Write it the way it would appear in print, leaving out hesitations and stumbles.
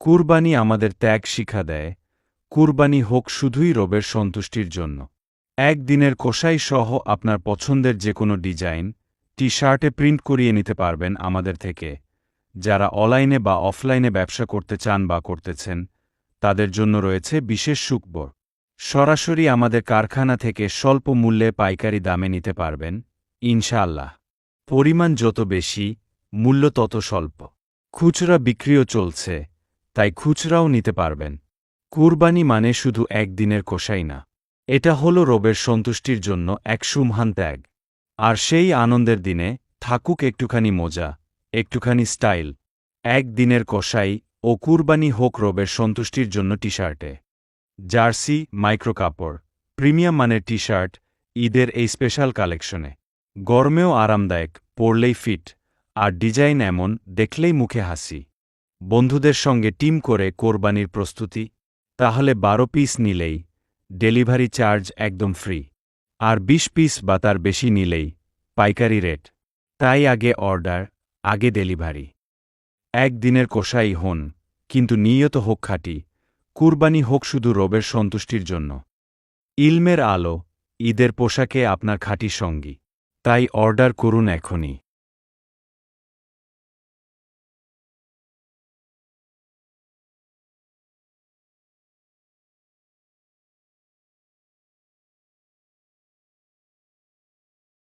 কুরবানি আমাদের ত্যাগ শিক্ষা দেয়। কুরবানি হোক শুধুই রবের সন্তুষ্টির জন্য। একদিনের কোষাই সহ আপনার পছন্দের যে কোনো ডিজাইন টি শার্টে প্রিন্ট করিয়ে নিতে পারবেন আমাদের থেকে। যারা অনলাইনে বা অফলাইনে ব্যবসা করতে চান বা করতেছেন, তাদের জন্য রয়েছে বিশেষ সুখবর। সরাসরি আমাদের কারখানা থেকে স্বল্প মূল্যে পাইকারি দামে নিতে পারবেন ইনশাআল্লাহ। পরিমাণ যত বেশি, মূল্য তত স্বল্প। খুচরা বিক্রিও চলছে, তাই খুচরাও নিতে পারবেন। কুরবানি মানে শুধু একদিনের কোষাই না, এটা হলো রবের সন্তুষ্টির জন্য এক সুমহান ত্যাগ। আর সেই আনন্দের দিনে থাকুক একটুখানি মজা, একটুখানি স্টাইল। একদিনের কষাই ও কুরবানি হোক রবের সন্তুষ্টির জন্য টি শার্টে। জার্সি, মাইক্রো কাপড়, প্রিমিয়াম মানের টি শার্ট ঈদের এই স্পেশাল কালেকশনে। গরমেও আরামদায়ক, পরলেই ফিট, আর ডিজাইন এমন, দেখলেই মুখে হাসি। বন্ধুদের সঙ্গে টিম করে কোরবানির প্রস্তুতি? তাহলে 12 পিস নিলেই ডেলিভারি চার্জ একদম ফ্রি। আর 20 পিস বা তার বেশি নিলেই পাইকারি রেট। তাই আগে অর্ডার, আগে ডেলিভারি। একদিনের কোষাই হন, কিন্তু নিয়ত হোক খাঁটি। কুরবানি হোক শুধু রবের সন্তুষ্টির জন্য। ইলমের আলো, ঈদের পোশাকে আপনার খাঁটি সঙ্গী। তাই অর্ডার করুন এখনই।